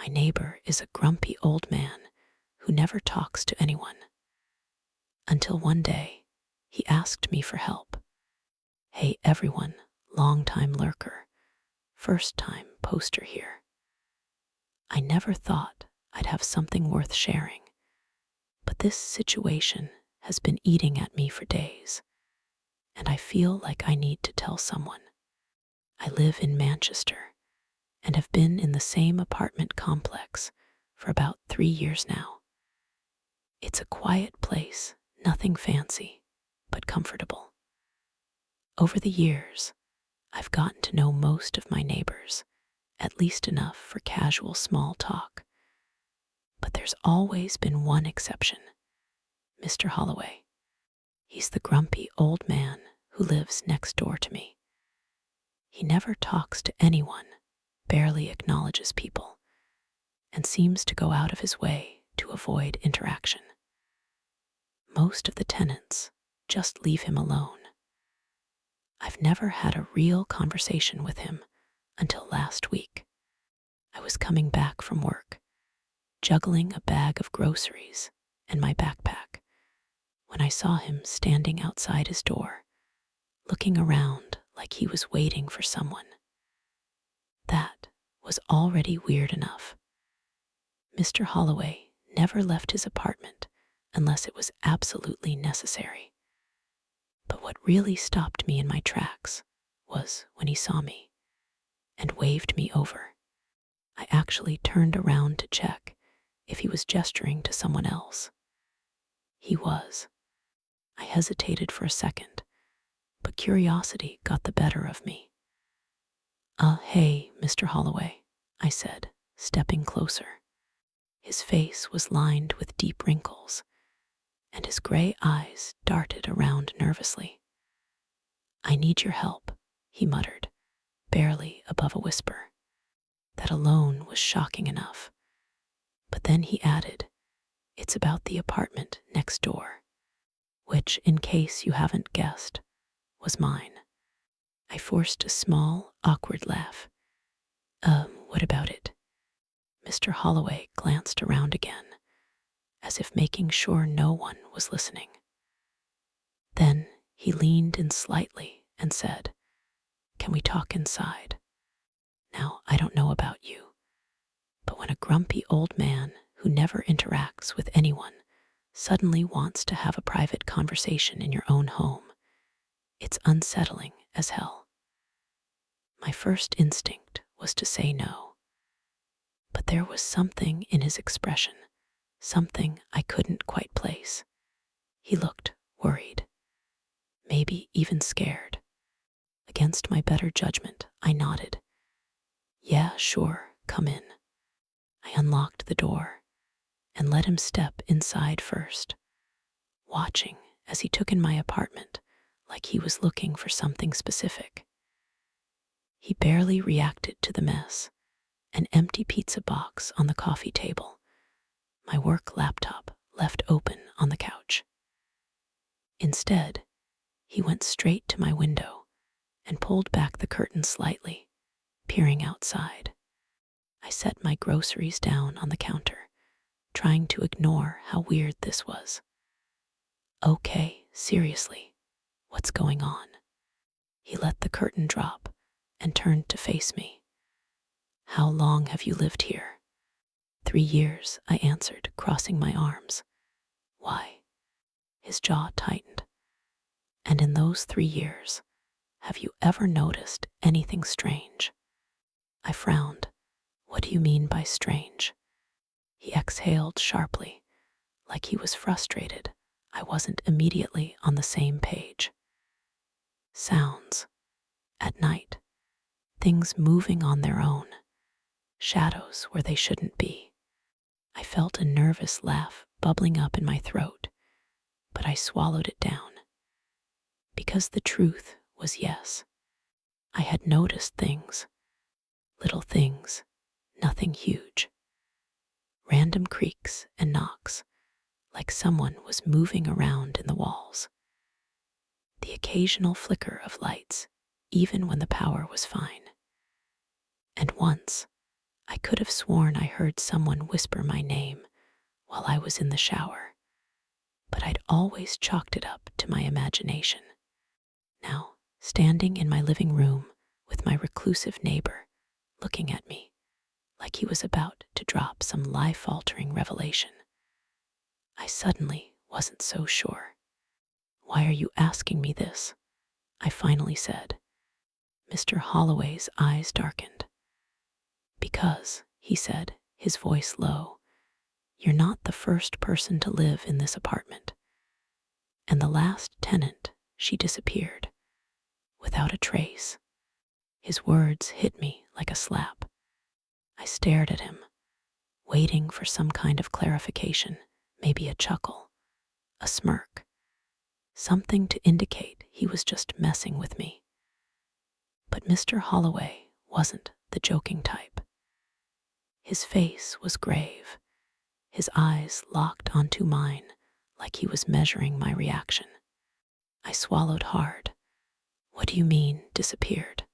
My neighbor is a grumpy old man who never talks to anyone. Until one day, he asked me for help. Hey everyone, long-time lurker, first-time poster here. I never thought I'd have something worth sharing, but this situation has been eating at me for days, and I feel like I need to tell someone. I live in Manchester and have been in the same apartment complex for about 3 years now. It's a quiet place, nothing fancy, but comfortable. Over the years, I've gotten to know most of my neighbors, at least enough for casual small talk. But there's always been one exception, Mr. Holloway. He's the grumpy old man who lives next door to me. He never talks to anyone, barely acknowledges people, and seems to go out of his way to avoid interaction. Most of the tenants just leave him alone. I've never had a real conversation with him until last week. I was coming back from work, juggling a bag of groceries and my backpack, when I saw him standing outside his door, looking around like he was waiting for someone. That was already weird enough. Mr. Holloway never left his apartment unless it was absolutely necessary. But what really stopped me in my tracks was when he saw me and waved me over. I actually turned around to check if he was gesturing to someone else. He was. I hesitated for a second, but curiosity got the better of me. Hey, Mr. Holloway, I said, stepping closer. His face was lined with deep wrinkles, and his gray eyes darted around nervously. I need your help, he muttered, barely above a whisper. That alone was shocking enough. But then he added, it's about the apartment next door, which, in case you haven't guessed, was mine. I forced a small, awkward laugh. What about it? Mr. Holloway glanced around again, as if making sure no one was listening. Then he leaned in slightly and said, can we talk inside? Now, I don't know about you, but when a grumpy old man who never interacts with anyone suddenly wants to have a private conversation in your own home, it's unsettling as hell. My first instinct was to say no, but there was something in his expression, something I couldn't quite place. He looked worried, maybe even scared. Against my better judgment, I nodded. Yeah, sure, come in. I unlocked the door and let him step inside first, watching as he took in my apartment like he was looking for something specific. He barely reacted to the mess, an empty pizza box on the coffee table, my work laptop left open on the couch. Instead, he went straight to my window and pulled back the curtain slightly, peering outside. I set my groceries down on the counter, trying to ignore how weird this was. Okay, seriously, what's going on? He let the curtain drop and turned to face me. How long have you lived here? 3 years, I answered, crossing my arms. Why? His jaw tightened. And in those 3 years, have you ever noticed anything strange? I frowned. What do you mean by strange? He exhaled sharply, like he was frustrated I wasn't immediately on the same page. Sounds. At night. Things moving on their own. Shadows where they shouldn't be. I felt a nervous laugh bubbling up in my throat, but I swallowed it down. Because the truth was yes. I had noticed things. Little things. Nothing huge. Random creaks and knocks, like someone was moving around in the walls. The occasional flicker of lights, even when the power was fine. And once, I could have sworn I heard someone whisper my name while I was in the shower, but I'd always chalked it up to my imagination. Now, standing in my living room with my reclusive neighbor looking at me like he was about to drop some life-altering revelation, I suddenly wasn't so sure. "Why are you asking me this?" I finally said. Mr. Holloway's eyes darkened. "Because," he said, his voice low, "you're not the first person to live in this apartment. And the last tenant, she disappeared, without a trace." His words hit me like a slap. I stared at him, waiting for some kind of clarification, maybe a chuckle, a smirk, something to indicate he was just messing with me. But Mr. Holloway wasn't the joking type. His face was grave, his eyes locked onto mine like he was measuring my reaction. I swallowed hard. "What do you mean, disappeared?"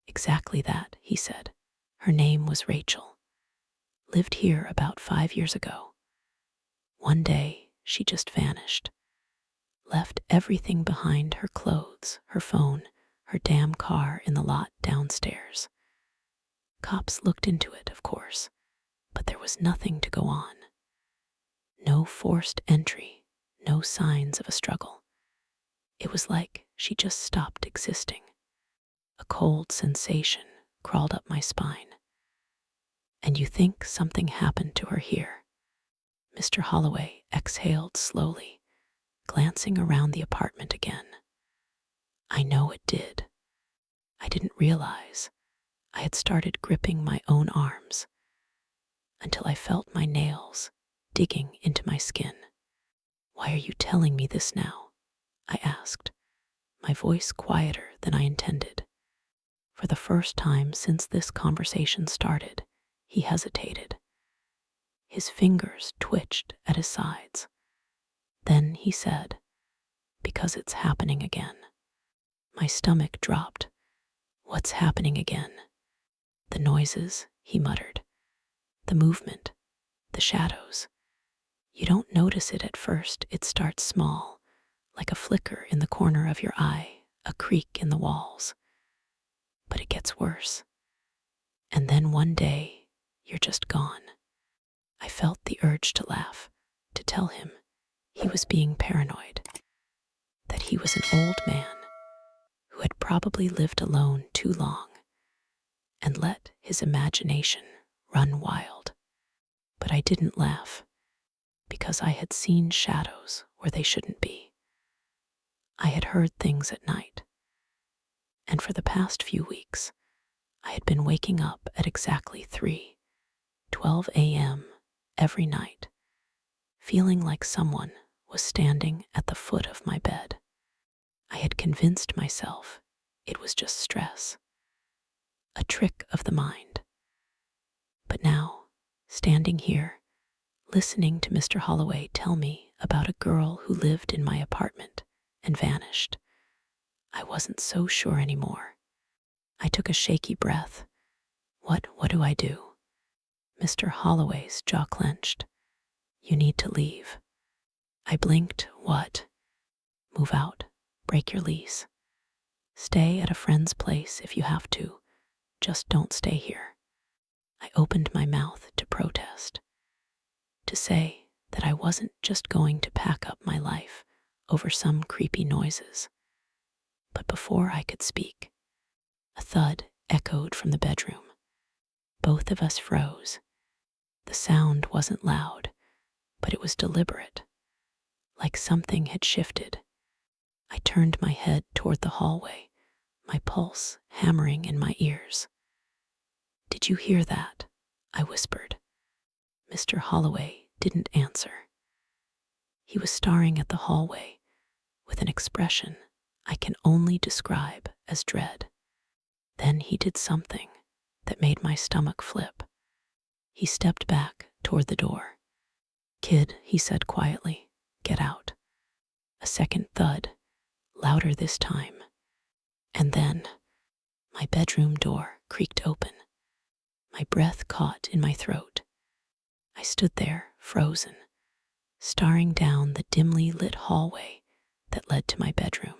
"Exactly that," he said. "Her name was Rachel. Lived here about 5 years ago. One day, she just vanished. Left everything behind, her clothes, her phone, her damn car in the lot downstairs. Cops looked into it, of course, but there was nothing to go on. No forced entry, no signs of a struggle. It was like she just stopped existing. A cold sensation crawled up my spine. And you think something happened to her here?" Mr. Holloway exhaled slowly, glancing around the apartment again. "I know it did. I didn't realize I had started gripping my own arms until I felt my nails digging into my skin." "Why are you telling me this now?" I asked, my voice quieter than I intended. For the first time since this conversation started, he hesitated. His fingers twitched at his sides. Then he said, "Because it's happening again." My stomach dropped. "What's happening again?" "The noises," he muttered. "The movement, the shadows. You don't notice it at first. It starts small, like a flicker in the corner of your eye, a creak in the walls. But it gets worse. And then one day, you're just gone." I felt the urge to laugh, to tell him he was being paranoid, that he was an old man who had probably lived alone too long and let his imagination run wild. But I didn't laugh, because I had seen shadows where they shouldn't be. I had heard things at night, and for the past few weeks, I had been waking up at exactly 3:12 a.m. every night, feeling like someone was standing at the foot of my bed. I had convinced myself it was just stress, a trick of the mind. But now, standing here, listening to Mr. Holloway tell me about a girl who lived in my apartment and vanished, I wasn't so sure anymore. I took a shaky breath. What do I do?" Mr. Holloway's jaw clenched. "You need to leave." I blinked. "What?" "Move out. Break your lease. Stay at a friend's place if you have to. Just don't stay here." I opened my mouth to protest, to say that I wasn't just going to pack up my life over some creepy noises. But before I could speak, a thud echoed from the bedroom. Both of us froze. The sound wasn't loud, but it was deliberate, like something had shifted. I turned my head toward the hallway, my pulse hammering in my ears. "Did you hear that?" I whispered. Mr. Holloway didn't answer. He was staring at the hallway with an expression I can only describe as dread. Then he did something that made my stomach flip. He stepped back toward the door. "Kid," he said quietly, "get out." A second thud, louder this time. And then my bedroom door creaked open. My breath caught in my throat. I stood there, frozen, staring down the dimly lit hallway that led to my bedroom.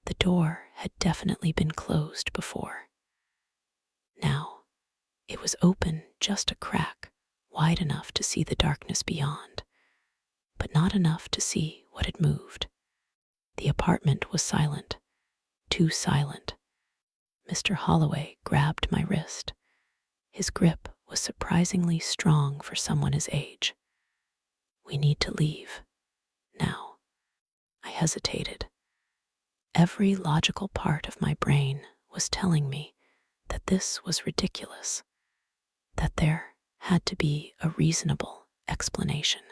The door had definitely been closed before. Now, it was open just a crack, wide enough to see the darkness beyond, but not enough to see what had moved. The apartment was silent, too silent. Mr. Holloway grabbed my wrist. His grip was surprisingly strong for someone his age. "We need to leave. Now." I hesitated. Every logical part of my brain was telling me that this was ridiculous, that there had to be a reasonable explanation.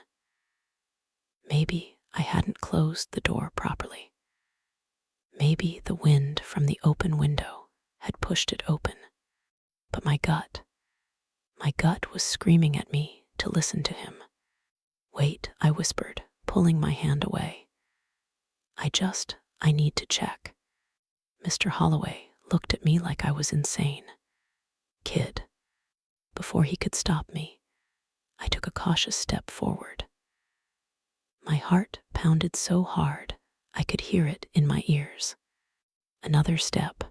Maybe I hadn't closed the door properly. Maybe the wind from the open window had pushed it open. But my gut was screaming at me to listen to him. "Wait," I whispered, pulling my hand away. I need to check." Mr. Holloway looked at me like I was insane. "Kid." Before he could stop me, I took a cautious step forward. My heart pounded so hard I could hear it in my ears. Another step.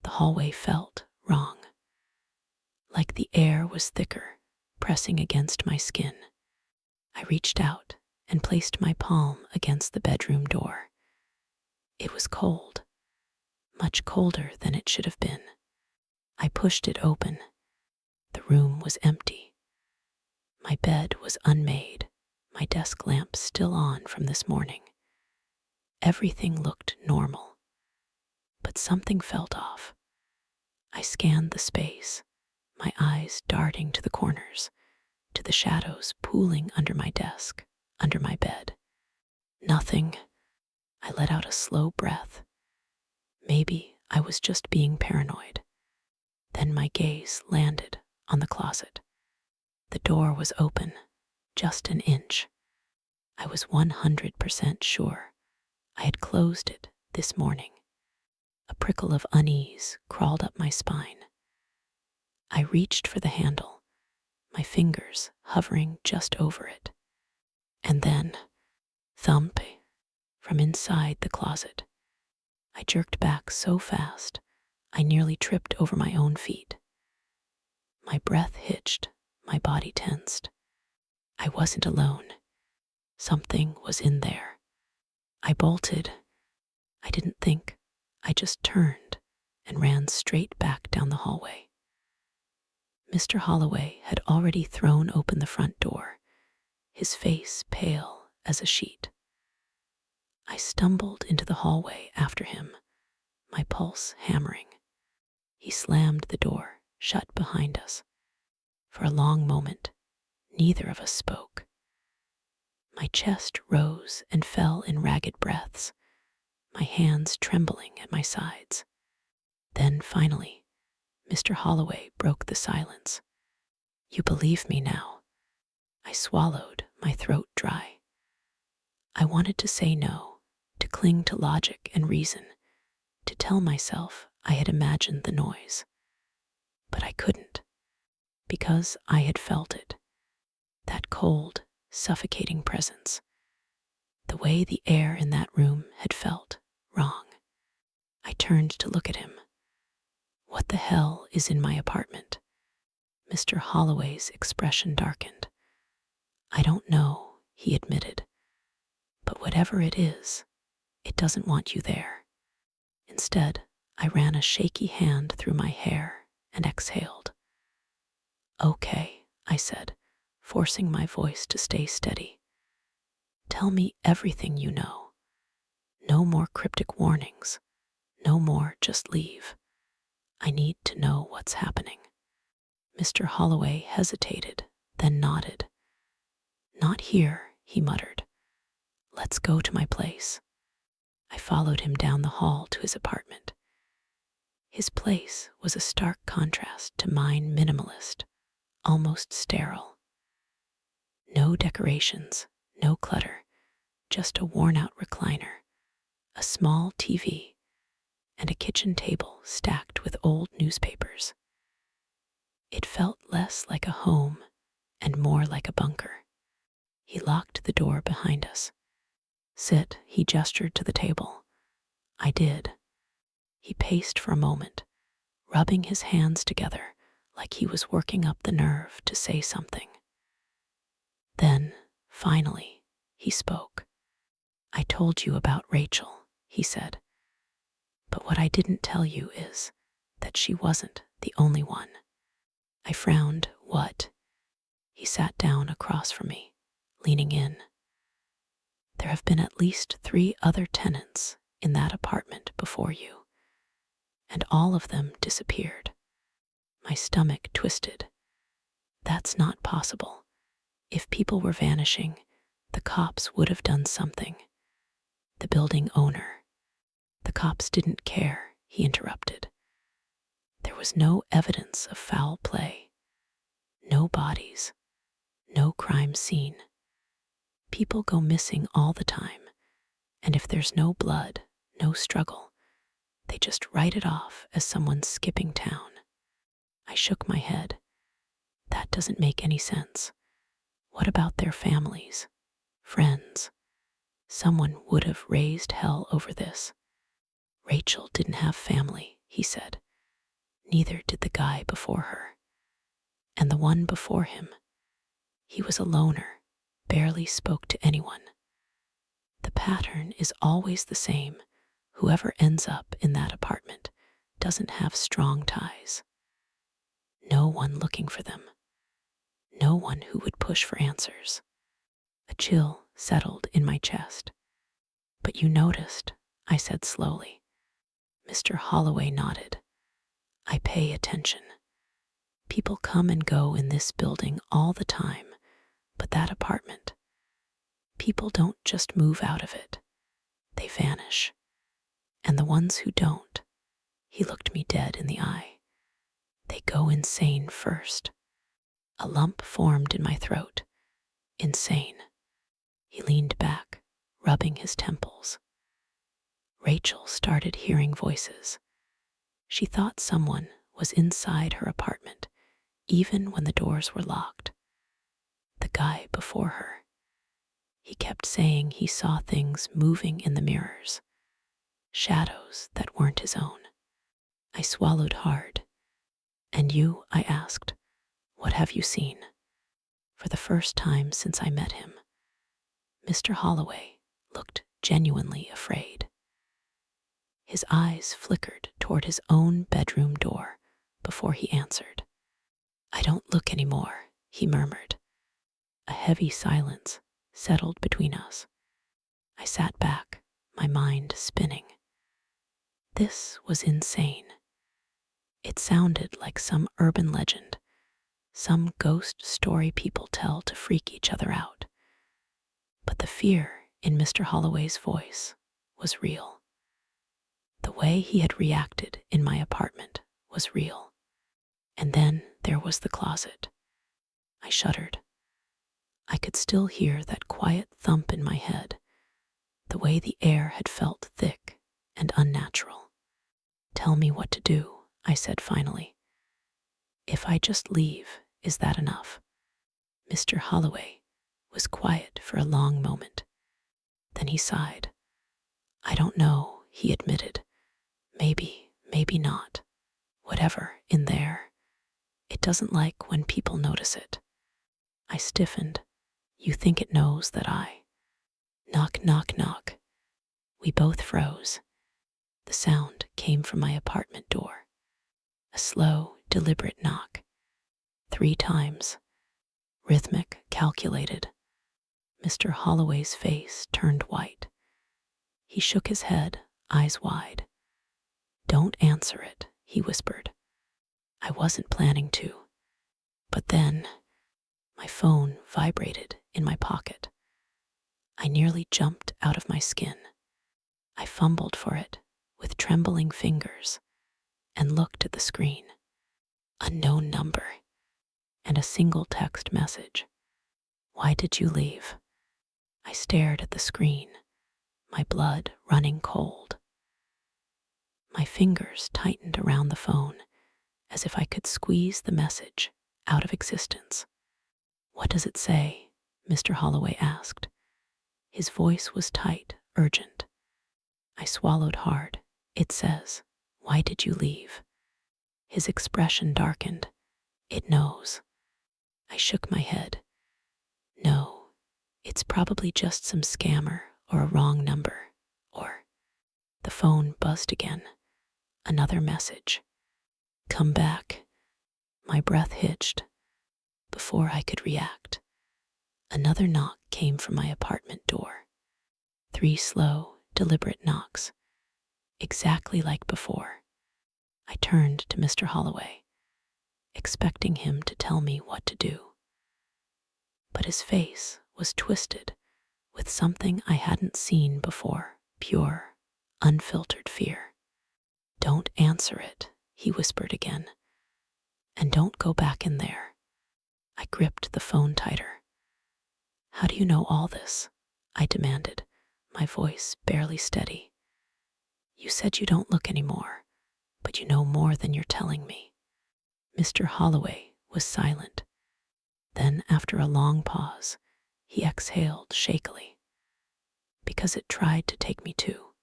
The hallway felt wrong, like the air was thicker, pressing against my skin. I reached out and placed my palm against the bedroom door. It was cold, much colder than it should have been. I pushed it open. The room was empty. My bed was unmade, my desk lamp still on from this morning. Everything looked normal, but something felt off. I scanned the space, my eyes darting to the corners, to the shadows pooling under my desk, under my bed. Nothing. I let out a slow breath. Maybe I was just being paranoid. Then my gaze landed on the closet. The door was open, just an inch. I was 100% sure I had closed it this morning. A prickle of unease crawled up my spine. I reached for the handle, my fingers hovering just over it. And then, thump, from inside the closet. I jerked back so fast, I nearly tripped over my own feet. My breath hitched, my body tensed. I wasn't alone. Something was in there. I bolted. I didn't think. I just turned and ran straight back down the hallway. Mr. Holloway had already thrown open the front door, his face pale as a sheet. I stumbled into the hallway after him, my pulse hammering. He slammed the door shut behind us. For a long moment, neither of us spoke. My chest rose and fell in ragged breaths, my hands trembling at my sides. Then finally, Mr. Holloway broke the silence. "You believe me now?" I swallowed, my throat dry. I wanted to say no, to cling to logic and reason, to tell myself I had imagined the noise. But I couldn't, because I had felt it. That cold, suffocating presence. The way the air in that room had felt wrong. I turned to look at him. "What the hell is in my apartment?" Mr. Holloway's expression darkened. "I don't know," he admitted. "But whatever it is, it doesn't want you there." Instead, I ran a shaky hand through my hair and exhaled. "Okay," I said, forcing my voice to stay steady. "Tell me everything you know. No more cryptic warnings. No more just leave. I need to know what's happening." Mr. Holloway hesitated, then nodded. "Not here," he muttered. "Let's go to my place." I followed him down the hall to his apartment. His place was a stark contrast to mine, minimalist, almost sterile. No decorations, no clutter, just a worn-out recliner, a small TV, and a kitchen table stacked with old newspapers. It felt less like a home and more like a bunker. He locked the door behind us. Sit, he gestured to the table. I did. He paced for a moment, rubbing his hands together like he was working up the nerve to say something. Then, finally, he spoke. I told you about Rachel, he said. But what I didn't tell you is that she wasn't the only one. I frowned. What? He sat down across from me, leaning in. There have been at least 3 other tenants in that apartment before you, and all of them disappeared. My stomach twisted. That's not possible. If people were vanishing, the cops would have done something. The building owner. The cops didn't care, he interrupted. There was no evidence of foul play. No bodies. No crime scene. People go missing all the time, and if there's no blood, no struggle, they just write it off as someone skipping town. I shook my head. That doesn't make any sense. What about their families? Friends? Someone would have raised hell over this. Rachel didn't have family, he said. Neither did the guy before her. And the one before him. He was a loner, barely spoke to anyone. The pattern is always the same. Whoever ends up in that apartment doesn't have strong ties. No one looking for them. No one who would push for answers. A chill settled in my chest. But you noticed, I said slowly. Mr. Holloway nodded. I pay attention. People come and go in this building all the time, but that apartment, people don't just move out of it. They vanish. And the ones who don't, he looked me dead in the eye. They go insane first. A lump formed in my throat. Insane. He leaned back, rubbing his temples. Rachel started hearing voices. She thought someone was inside her apartment, even when the doors were locked. The guy before her. He kept saying he saw things moving in the mirrors, shadows that weren't his own. I swallowed hard. And you, I asked, what have you seen? For the first time since I met him, Mr. Holloway looked genuinely afraid. His eyes flickered toward his own bedroom door before he answered. I don't look anymore, he murmured. A heavy silence settled between us. I sat back, my mind spinning. This was insane. It sounded like some urban legend, some ghost story people tell to freak each other out. But the fear in Mr. Holloway's voice was real. The way he had reacted in my apartment was real. And then there was the closet. I shuddered. I could still hear that quiet thump in my head, the way the air had felt thick and unnatural. Tell me what to do, I said finally. If I just leave, is that enough? Mr. Holloway was quiet for a long moment. Then he sighed. I don't know, he admitted. Maybe, maybe not. Whatever in there. It doesn't like when people notice it. I stiffened. You think it knows that I... Knock, knock, knock. We both froze. The sound came from my apartment door. A slow, deliberate knock. 3 times. Rhythmic, calculated. Mr. Holloway's face turned white. He shook his head, eyes wide. Don't answer it, he whispered. I wasn't planning to. But then, my phone vibrated in my pocket. I nearly jumped out of my skin. I fumbled for it with trembling fingers and looked at the screen. Unknown number and a single text message. Why did you leave? I stared at the screen, my blood running cold. My fingers tightened around the phone as if I could squeeze the message out of existence. "What does it say?" Mr. Holloway asked. His voice was tight, urgent. I swallowed hard. "It says, 'Why did you leave?'" His expression darkened. "It knows." I shook my head. "No, it's probably just some scammer or a wrong number, or—" The phone buzzed again. Another message. "Come back." My breath hitched. Before I could react, another knock came from my apartment door. 3 slow, deliberate knocks, exactly like before. I turned to Mr. Holloway, expecting him to tell me what to do. But his face was twisted with something I hadn't seen before, pure, unfiltered fear. "Don't answer it," he whispered again. "And don't go back in there." I gripped the phone tighter. "How do you know all this?" I demanded, my voice barely steady. "You said you don't look anymore, but you know more than you're telling me." Mr. Holloway was silent. Then, after a long pause, he exhaled shakily. "Because it tried to take me too."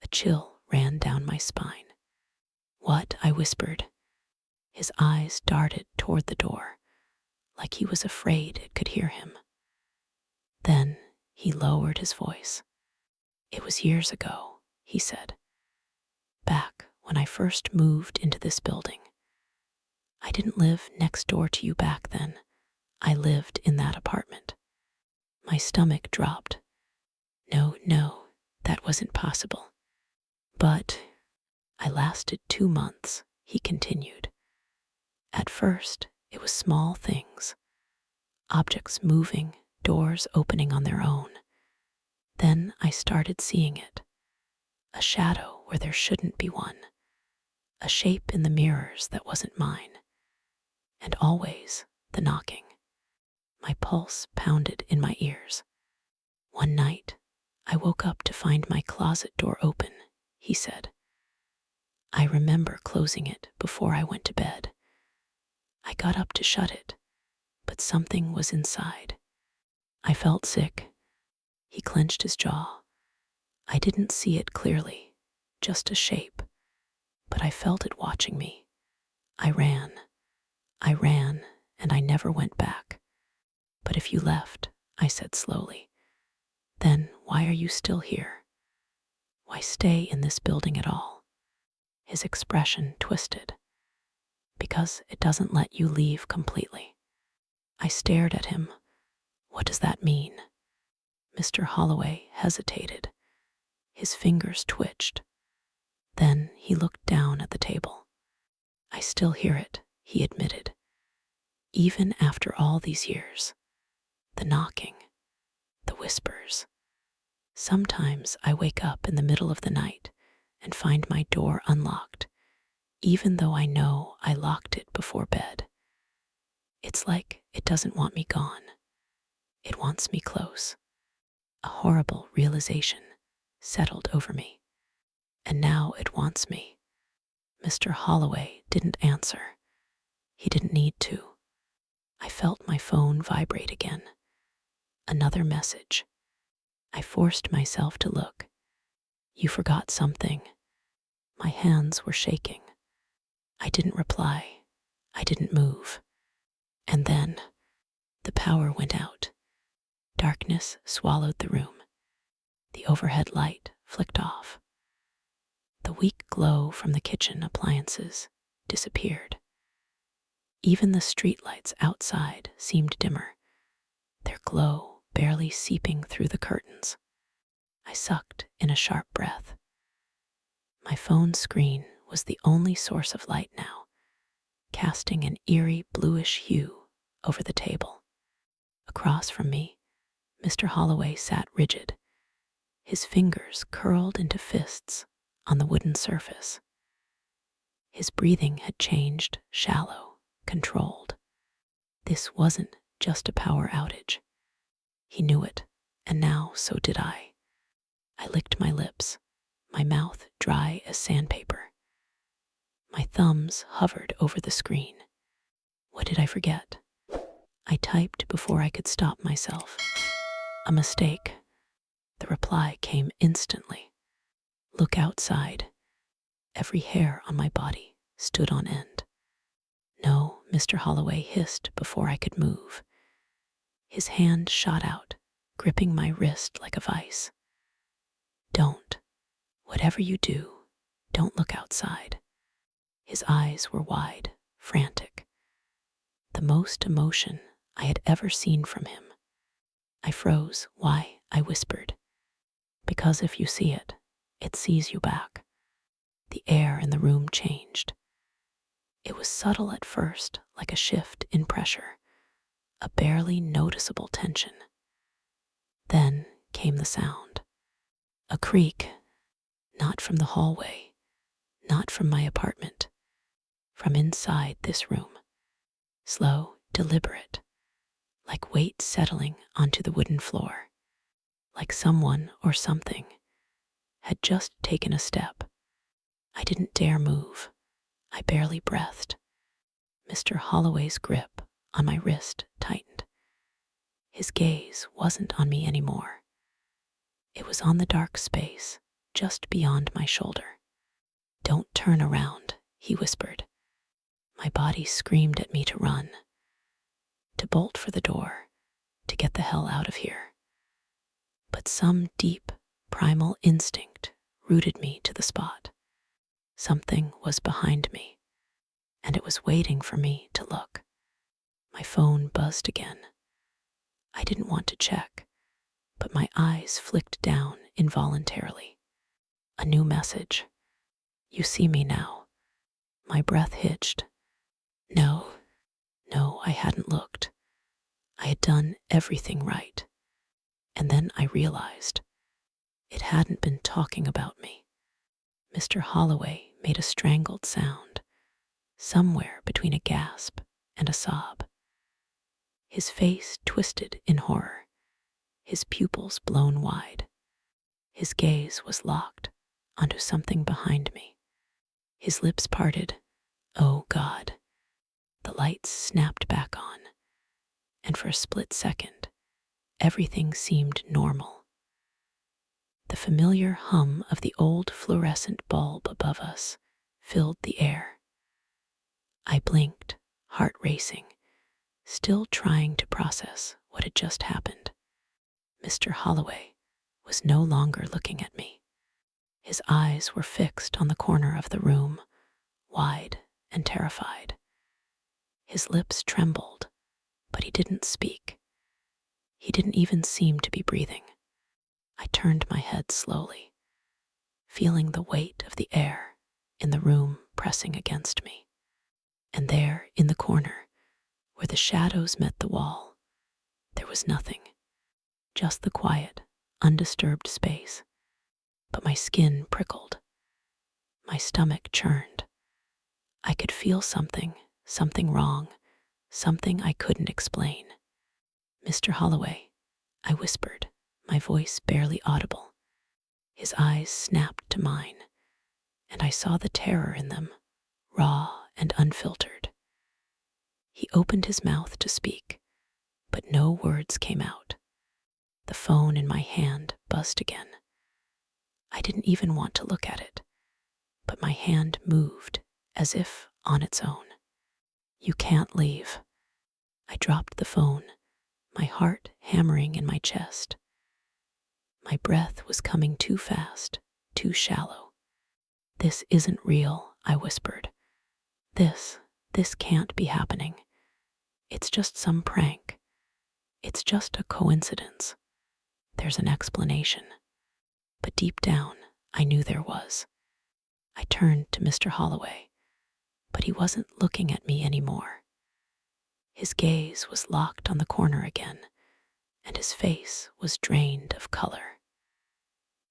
A chill ran down my spine. "What?" I whispered. His eyes darted toward the door, like he was afraid it could hear him. Then he lowered his voice. "It was years ago," he said. "Back when I first moved into this building. I didn't live next door to you back then. I lived in that apartment." My stomach dropped. No, that wasn't possible. "But I lasted 2 months," he continued. "At first, it was small things. Objects moving, doors opening on their own. Then I started seeing it. A shadow where there shouldn't be one. A shape in the mirrors that wasn't mine. And always the knocking." My pulse pounded in my ears. "One night, I woke up to find my closet door open," he said. "I remember closing it before I went to bed. I got up to shut it, but something was inside. I felt sick." He clenched his jaw. "I didn't see it clearly, just a shape, but I felt it watching me. I ran, and I never went back." "But if you left," I said slowly, "then why are you still here? Why stay in this building at all?" His expression twisted. "Because it doesn't let you leave completely." I stared at him. "What does that mean?" Mr. Holloway hesitated. His fingers twitched. Then he looked down at the table. "I still hear it," he admitted. "Even after all these years. The knocking, the whispers. Sometimes I wake up in the middle of the night and find my door unlocked, even though I know I locked it before bed. It's like it doesn't want me gone. It wants me close." A horrible realization settled over me. And now it wants me. Mr. Holloway didn't answer. He didn't need to. I felt my phone vibrate again. Another message. I forced myself to look. "You forgot something." My hands were shaking. I didn't reply. I didn't move. And then the power went out. Darkness swallowed the room. The overhead light flicked off. The weak glow from the kitchen appliances disappeared. Even the streetlights outside seemed dimmer, their glow barely seeping through the curtains. I sucked in a sharp breath. My phone screen was the only source of light now, casting an eerie bluish hue over the table. Across from me, Mr. Holloway sat rigid, his fingers curled into fists on the wooden surface. His breathing had changed, shallow, controlled. This wasn't just a power outage. He knew it, and now so did I. I licked my lips, my mouth dry as sandpaper. My thumbs hovered over the screen. What did I forget? I typed before I could stop myself. A mistake. The reply came instantly. Look outside. Every hair on my body stood on end. No, Mr. Holloway hissed before I could move. His hand shot out, gripping my wrist like a vice. Don't. Whatever you do, don't look outside. His eyes were wide, frantic. The most emotion I had ever seen from him. I froze. Why? I whispered. Because if you see it, it sees you back. The air in the room changed. It was subtle at first, like a shift in pressure, a barely noticeable tension. Then came the sound. A creak, not from the hallway, not from my apartment, from inside this room. Slow, deliberate, like weight settling onto the wooden floor, like someone or something had just taken a step. I didn't dare move. I barely breathed. Mr. Holloway's grip on my wrist tightened. His gaze wasn't on me anymore. It was on the dark space just beyond my shoulder. Don't turn around, he whispered. My body screamed at me to run, to bolt for the door, to get the hell out of here. But some deep, primal instinct rooted me to the spot. Something was behind me, and it was waiting for me to look. My phone buzzed again. I didn't want to check, but my eyes flicked down involuntarily. A new message. You see me now. My breath hitched. No, I hadn't looked. I had done everything right. And then I realized it hadn't been talking about me. Mr. Holloway made a strangled sound, somewhere between a gasp and a sob. His face twisted in horror, his pupils blown wide. His gaze was locked onto something behind me. His lips parted. Oh God. The lights snapped back on, and for a split second, everything seemed normal. The familiar hum of the old fluorescent bulb above us filled the air. I blinked, heart racing, still trying to process what had just happened. Mr. Holloway was no longer looking at me. His eyes were fixed on the corner of the room, wide and terrified. His lips trembled, but he didn't speak. He didn't even seem to be breathing. I turned my head slowly, feeling the weight of the air in the room pressing against me. And there, in the corner, where the shadows met the wall, there was nothing, just the quiet, undisturbed space. But my skin prickled. My stomach churned. I could feel something wrong, something I couldn't explain. Mr. Holloway, I whispered, my voice barely audible. His eyes snapped to mine, and I saw the terror in them, raw and unfiltered. He opened his mouth to speak, but no words came out. The phone in my hand buzzed again. I didn't even want to look at it, but my hand moved as if on its own. You can't leave. I dropped the phone, my heart hammering in my chest. My breath was coming too fast, too shallow. This isn't real, I whispered. This can't be happening. It's just some prank. It's just a coincidence. There's an explanation. But deep down, I knew there was. I turned to Mr. Holloway, but he wasn't looking at me anymore. His gaze was locked on the corner again, and his face was drained of color.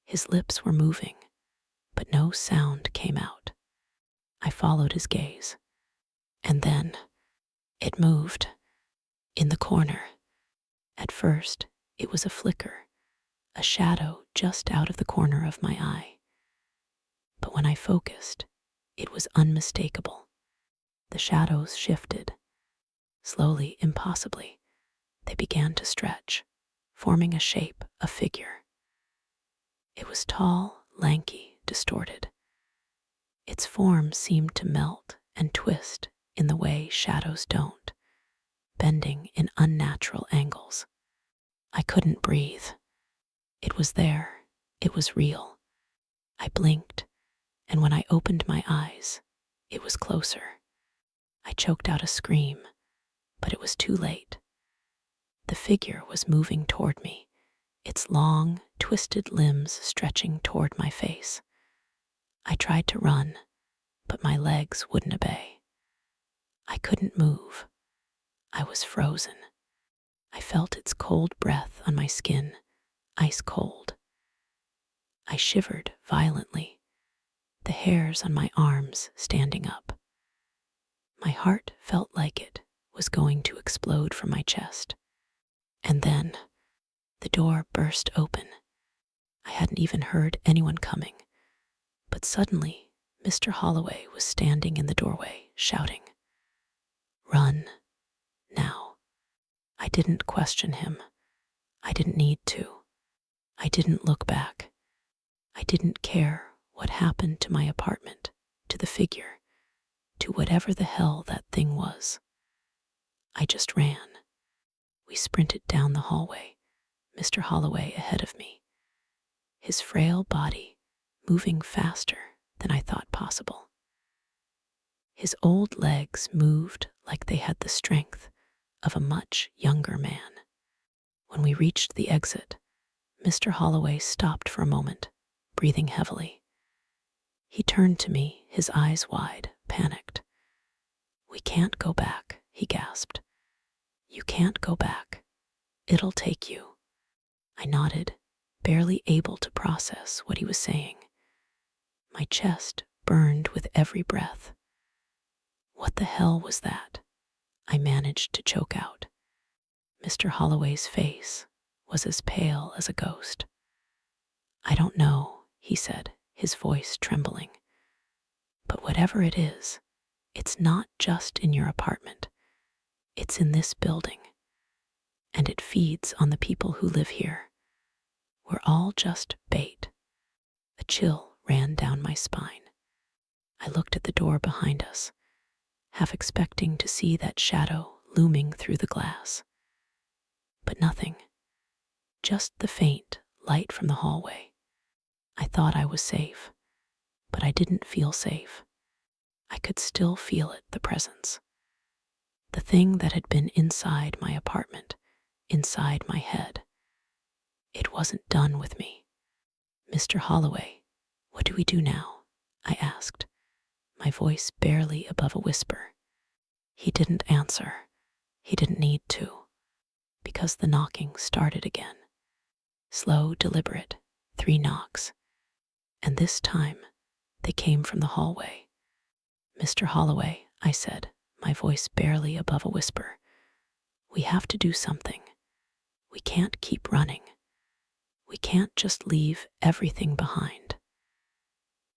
His lips were moving, but no sound came out. I followed his gaze, and then it moved. In the corner. At first, it was a flicker, a shadow just out of the corner of my eye. But when I focused, It was unmistakable. The shadows shifted. Slowly, impossibly, they began to stretch, forming a shape, a figure. It was tall, lanky, distorted. Its form seemed to melt and twist in the way shadows don't, bending in unnatural angles. I couldn't breathe. It was there. It was real. I blinked, and when I opened my eyes, it was closer. I choked out a scream, but it was too late. The figure was moving toward me, its long, twisted limbs stretching toward my face. I tried to run, but my legs wouldn't obey. I couldn't move. I was frozen. I felt its cold breath on my skin, ice cold. I shivered violently, the hairs on my arms standing up. My heart felt like it was going to explode from my chest. And then the door burst open. I hadn't even heard anyone coming, but suddenly Mr. Holloway was standing in the doorway, shouting, "Run, now." I didn't question him. I didn't need to. I didn't look back. I didn't care what happened to my apartment, to the figure, to whatever the hell that thing was. I just ran. We sprinted down the hallway, Mr. Holloway ahead of me, his frail body moving faster than I thought possible. His old legs moved like they had the strength of a much younger man. When we reached the exit, Mr. Holloway stopped for a moment, breathing heavily. He turned to me, his eyes wide, panicked. "We can't go back," he gasped. "You can't go back. It'll take you." I nodded, barely able to process what he was saying. My chest burned with every breath. "What the hell was that?" I managed to choke out. Mr. Holloway's face was as pale as a ghost. "I don't know," he said, his voice trembling. "But whatever it is, it's not just in your apartment. It's in this building. And it feeds on the people who live here. We're all just bait." A chill ran down my spine. I looked at the door behind us, half expecting to see that shadow looming through the glass. But nothing. Just the faint light from the hallway. I thought I was safe, but I didn't feel safe. I could still feel it, the presence. The thing that had been inside my apartment, inside my head. It wasn't done with me. "Mr. Holloway, what do we do now?" I asked, my voice barely above a whisper. He didn't answer. He didn't need to, because the knocking started again. Slow, deliberate, 3 knocks. And this time, they came from the hallway. "Mr. Holloway," I said, my voice barely above a whisper, "we have to do something. We can't keep running. We can't just leave everything behind.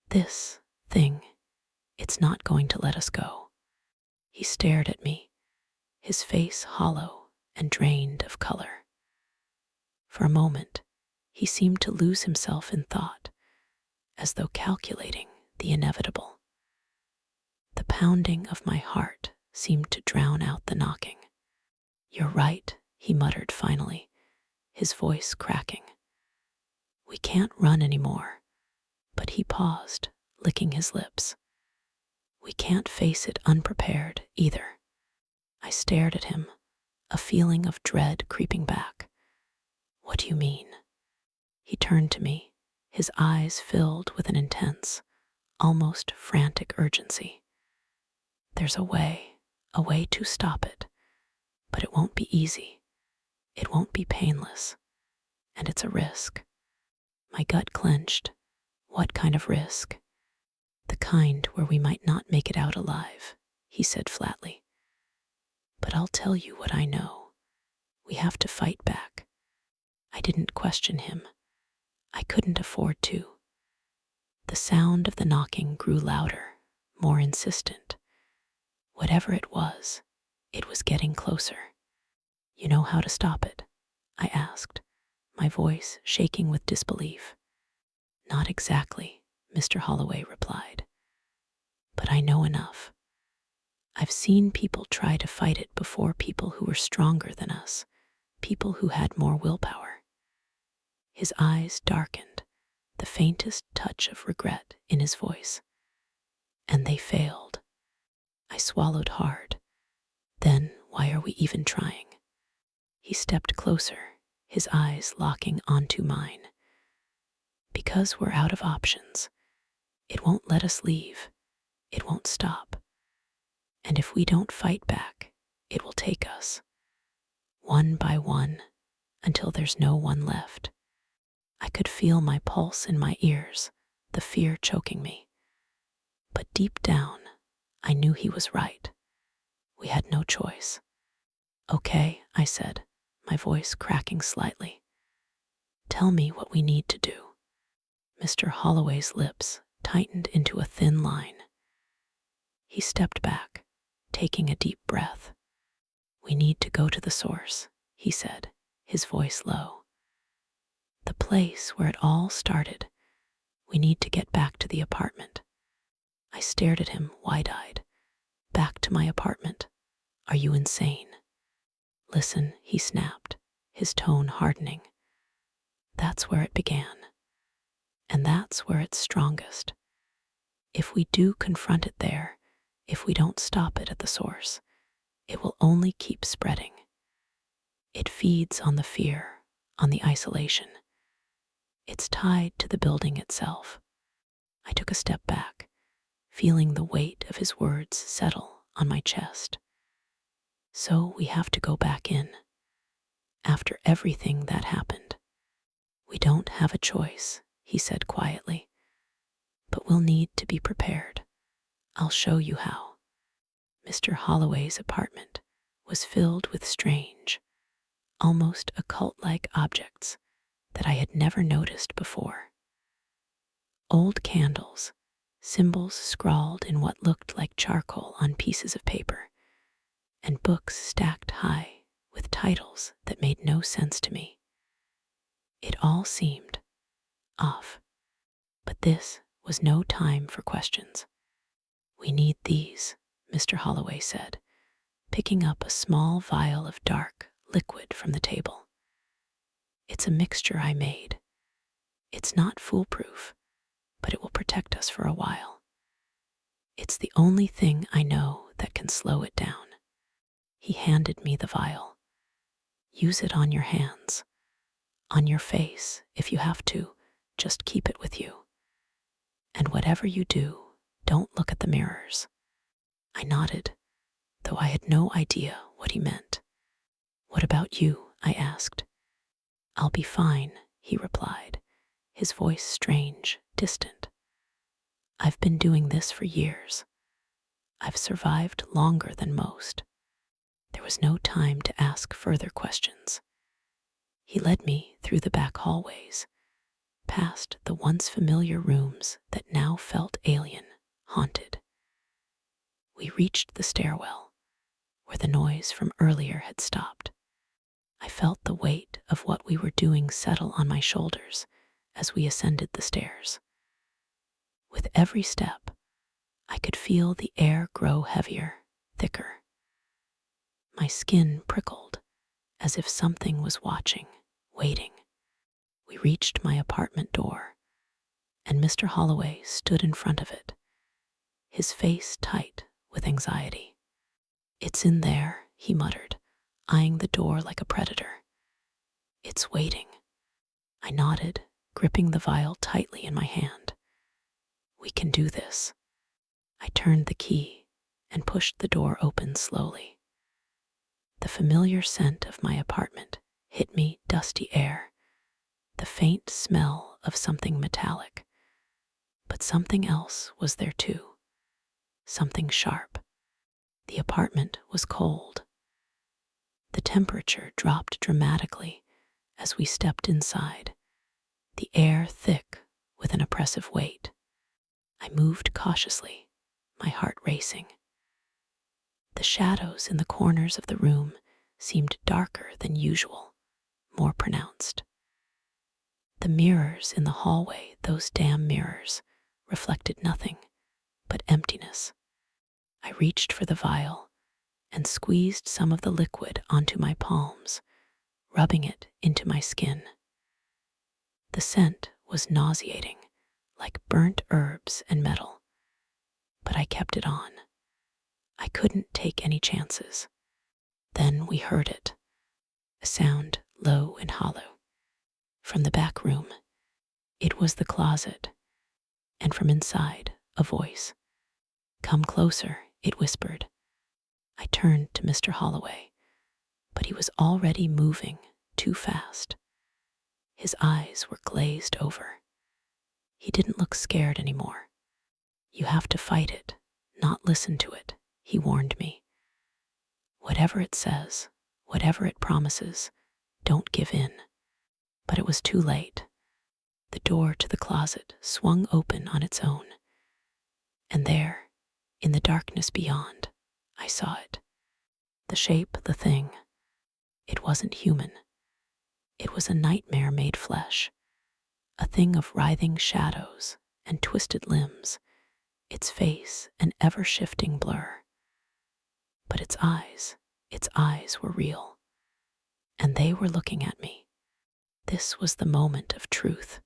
This thing, it's not going to let us go." He stared at me, his face hollow and drained of color. For a moment, he seemed to lose himself in thought, as though calculating the inevitable. The pounding of my heart seemed to drown out the knocking. "You're right," he muttered finally, his voice cracking. "We can't run anymore." But he paused, licking his lips. "We can't face it unprepared either." I stared at him, a feeling of dread creeping back. "What do you mean?" He turned to me, his eyes filled with an intense, almost frantic urgency. "There's a way to stop it, but it won't be easy. It won't be painless, and it's a risk." My gut clenched. What kind of risk? "The kind where we might not make it out alive," he said flatly. "But I'll tell you what I know. We have to fight back." I didn't question him. I couldn't afford to. The sound of the knocking grew louder, more insistent. Whatever it was getting closer. You know how to stop it? I asked, my voice shaking with disbelief. Not exactly, Mr. Holloway replied. But I know enough. I've seen people try to fight it before, people who were stronger than us, people who had more willpower. His eyes darkened, the faintest touch of regret in his voice. And they failed. I swallowed hard. Then why are we even trying? He stepped closer, his eyes locking onto mine. Because we're out of options. It won't let us leave. It won't stop. And if we don't fight back, it will take us, one by one, until there's no one left. I could feel my pulse in my ears, the fear choking me. But deep down, I knew he was right. We had no choice. Okay, I said, my voice cracking slightly. Tell me what we need to do. Mr. Holloway's lips tightened into a thin line. He stepped back, taking a deep breath. We need to go to the source, he said, his voice low. The place where it all started. We need to get back to the apartment. I stared at him wide-eyed. Back to my apartment? Are you insane? Listen, he snapped, his tone hardening. That's where it began. And that's where it's strongest. If we do confront it there, if we don't stop it at the source, it will only keep spreading. It feeds on the fear, on the isolation. It's tied to the building itself. I took a step back, feeling the weight of his words settle on my chest. So we have to go back in. After everything that happened, we don't have a choice, he said quietly. But we'll need to be prepared. I'll show you how. Mr. Holloway's apartment was filled with strange, almost occult-like objects that I had never noticed before. Old candles, symbols scrawled in what looked like charcoal on pieces of paper, and books stacked high with titles that made no sense to me. It all seemed off. But this was no time for questions. We need these, Mr. Holloway said, picking up a small vial of dark liquid from the table. It's a mixture I made. It's not foolproof, but it will protect us for a while. It's the only thing I know that can slow it down. He handed me the vial. Use it on your hands, on your face if you have to. Just keep it with you. And whatever you do, don't look at the mirrors. I nodded, though I had no idea what he meant. What about you? I asked. I'll be fine, he replied, his voice strange, distant. I've been doing this for years. I've survived longer than most. There was no time to ask further questions. He led me through the back hallways, past the once familiar rooms that now felt alien, haunted. We reached the stairwell, where the noise from earlier had stopped. I felt the weight of what we were doing settle on my shoulders as we ascended the stairs. With every step, I could feel the air grow heavier, thicker. My skin prickled, as if something was watching, waiting. We reached my apartment door, and Mr. Holloway stood in front of it, his face tight with anxiety. It's in there, he muttered, eyeing the door like a predator. It's waiting. I nodded, gripping the vial tightly in my hand. We can do this. I turned the key and pushed the door open slowly. The familiar scent of my apartment hit me, dusty air, the faint smell of something metallic. But something else was there too, something sharp. The apartment was cold. The temperature dropped dramatically as we stepped inside, the air thick with an oppressive weight. I moved cautiously, my heart racing. The shadows in the corners of the room seemed darker than usual, more pronounced. The mirrors in the hallway, those damn mirrors, reflected nothing but emptiness. I reached for the vial and squeezed some of the liquid onto my palms, rubbing it into my skin. The scent was nauseating, like burnt herbs and metal, but I kept it on. I couldn't take any chances. Then we heard it, a sound low and hollow. From the back room, it was the closet, and from inside, a voice. "Come closer," it whispered. I turned to Mr. Holloway, but he was already moving too fast. His eyes were glazed over. He didn't look scared anymore. "You have to fight it, not listen to it," he warned me. "Whatever it says, whatever it promises, don't give in." But it was too late. The door to the closet swung open on its own, and there, in the darkness beyond, I saw it. The shape, the thing. It wasn't human. It was a nightmare made flesh, a thing of writhing shadows and twisted limbs, its face an ever-shifting blur. But its eyes were real, and they were looking at me. This was the moment of truth.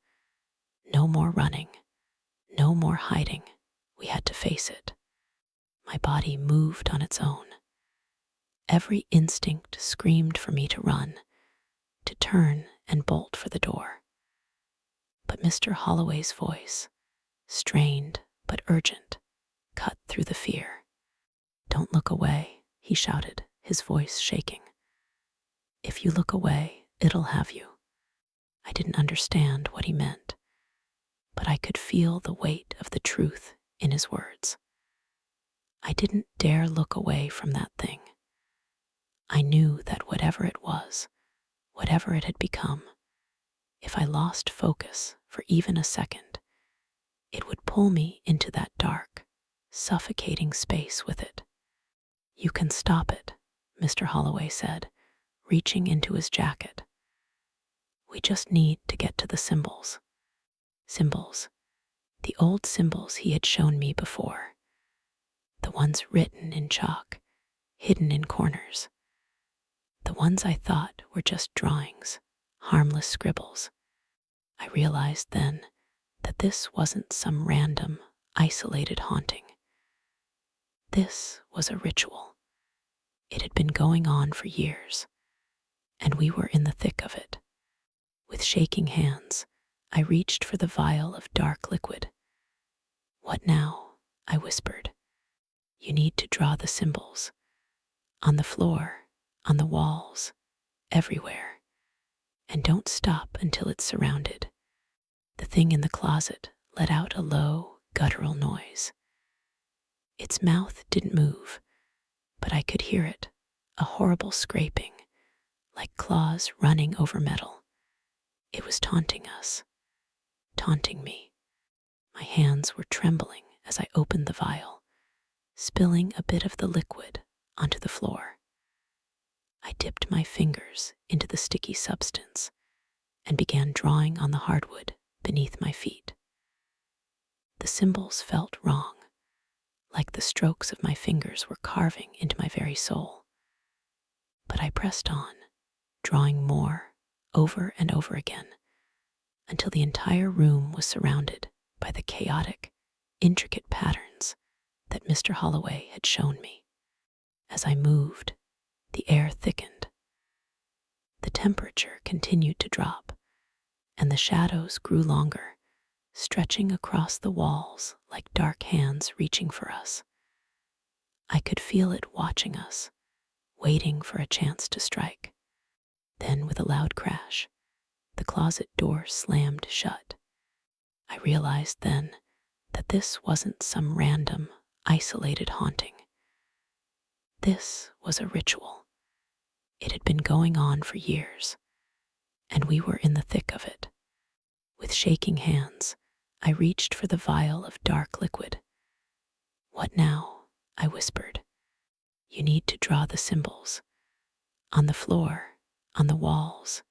No more running, no more hiding. We had to face it. My body moved on its own. Every instinct screamed for me to run, to turn and bolt for the door. But Mr. Holloway's voice, strained but urgent, cut through the fear. "Don't look away," he shouted, his voice shaking. "If you look away, it'll have you." I didn't understand what he meant, but I could feel the weight of the truth in his words. I didn't dare look away from that thing. I knew that whatever it was, whatever it had become, if I lost focus for even a second, it would pull me into that dark, suffocating space with it. "You can stop it," Mr. Holloway said, reaching into his jacket. "We just need to get to the symbols." Symbols. The old symbols he had shown me before. The ones written in chalk, hidden in corners. The ones I thought were just drawings, harmless scribbles. I realized then that this wasn't some random, isolated haunting. This was a ritual. It had been going on for years, and we were in the thick of it. With shaking hands, I reached for the vial of dark liquid. "What now?" I whispered. "You need to draw the symbols. On the floor, on the walls, everywhere. And don't stop until it's surrounded." The thing in the closet let out a low, guttural noise. Its mouth didn't move, but I could hear it, a horrible scraping, like claws running over metal. It was taunting us, taunting me. My hands were trembling as I opened the vial, spilling a bit of the liquid onto the floor. I dipped my fingers into the sticky substance and began drawing on the hardwood beneath my feet. The symbols felt wrong, like the strokes of my fingers were carving into my very soul. But I pressed on, drawing more, over and over again, until the entire room was surrounded by the chaotic, intricate patterns that Mr. Holloway had shown me. As I moved, the air thickened. The temperature continued to drop, and the shadows grew longer, stretching across the walls like dark hands reaching for us. I could feel it watching us, waiting for a chance to strike. Then, with a loud crash, the closet door slammed shut. I realized then that this wasn't some random, isolated haunting. This was a ritual. It had been going on for years, and we were in the thick of it. With shaking hands, I reached for the vial of dark liquid. "What now?" I whispered. "You need to draw the symbols. On the floor, on the walls,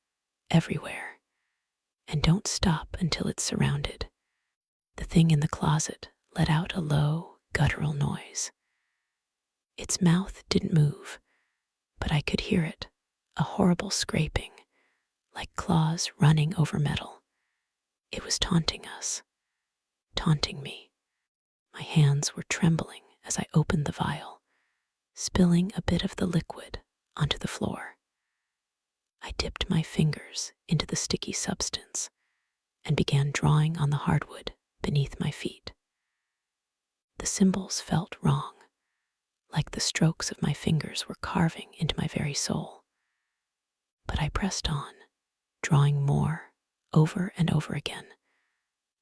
everywhere. And don't stop until it's surrounded." The thing in the closet let out a low, guttural noise. Its mouth didn't move, but I could hear it, a horrible scraping, like claws running over metal. It was taunting us, taunting me. My hands were trembling as I opened the vial, spilling a bit of the liquid onto the floor. I dipped my fingers into the sticky substance and began drawing on the hardwood beneath my feet. The symbols felt wrong, like the strokes of my fingers were carving into my very soul. But I pressed on, drawing more, over and over again,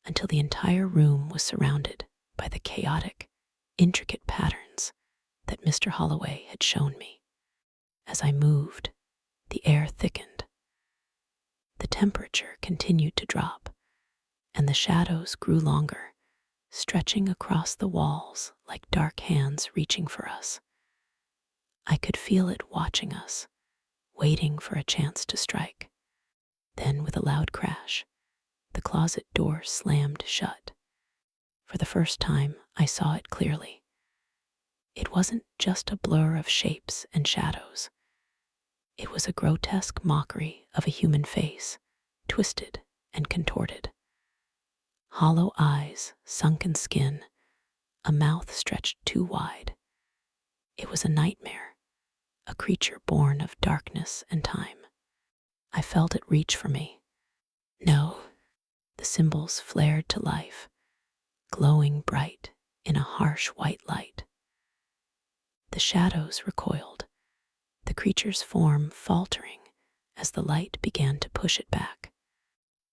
until the entire room was surrounded by the chaotic, intricate patterns that Mr. Holloway had shown me. As I moved, the air thickened. The temperature continued to drop, and the shadows grew longer, stretching across the walls like dark hands reaching for us. I could feel it watching us, waiting for a chance to strike. Then, with a loud crash, the closet door slammed shut. For the first time, I saw it clearly. It wasn't just a blur of shapes and shadows. It was a grotesque mockery of a human face, twisted and contorted. Hollow eyes, sunken skin, a mouth stretched too wide. It was a nightmare, a creature born of darkness and time. I felt it reach for me. No, the symbols flared to life, glowing bright in a harsh white light. The shadows recoiled, the creature's form faltering as the light began to push it back.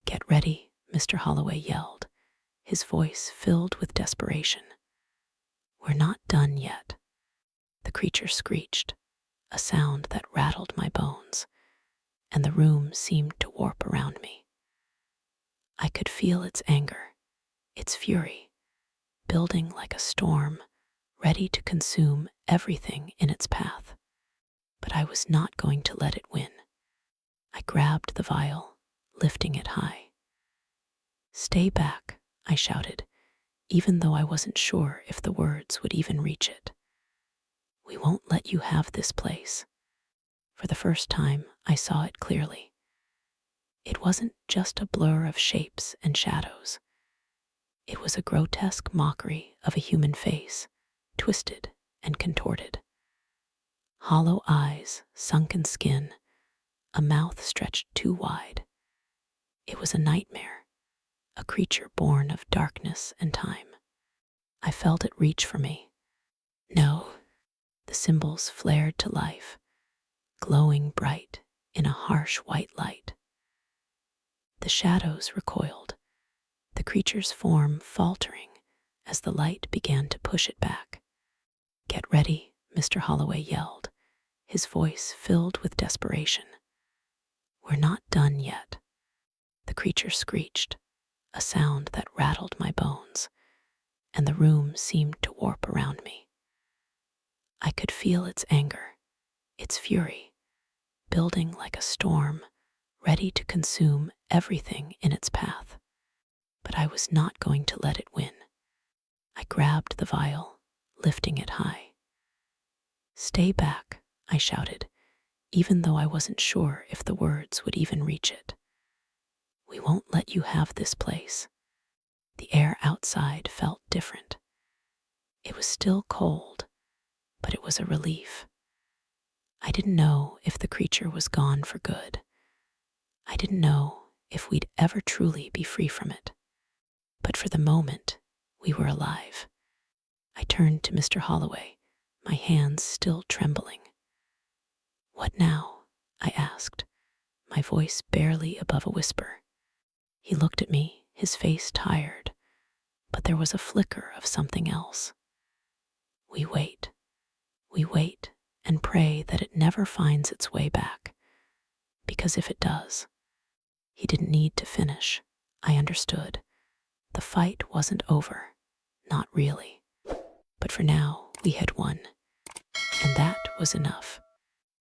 "Get ready," Mr. Holloway yelled, his voice filled with desperation. "We're not done yet." The creature screeched, a sound that rattled my bones, and the room seemed to warp around me. I could feel its anger, its fury, building like a storm, ready to consume everything in its path. But I was not going to let it win. I grabbed the vial, lifting it high. "Stay back," I shouted, even though I wasn't sure if the words would even reach it. "We won't let you have this place." For the first time, I saw it clearly. It wasn't just a blur of shapes and shadows. It was a grotesque mockery of a human face, twisted and contorted. Hollow eyes, sunken skin, a mouth stretched too wide. It was a nightmare, a creature born of darkness and time. I felt it reach for me. No, the symbols flared to life, glowing bright in a harsh white light. The shadows recoiled, the creature's form faltering as the light began to push it back. "Get ready," Mr. Holloway yelled, his voice filled with desperation. "We're not done yet." The creature screeched, a sound that rattled my bones, and the room seemed to warp around me. I could feel its anger, its fury, building like a storm, ready to consume everything in its path. But I was not going to let it win. I grabbed the vial, lifting it high. "Stay back," I shouted, even though I wasn't sure if the words would even reach it. "We won't let you have this place." The air outside felt different. It was still cold, but it was a relief. I didn't know if the creature was gone for good. I didn't know if we'd ever truly be free from it. But for the moment, we were alive. I turned to Mr. Holloway, my hands still trembling. "What now?" I asked, my voice barely above a whisper. He looked at me, his face tired, but there was a flicker of something else. We wait and pray that it never finds its way back, because if it does," he didn't need to finish. I understood. The fight wasn't over, not really. But for now, we had won, and that was enough.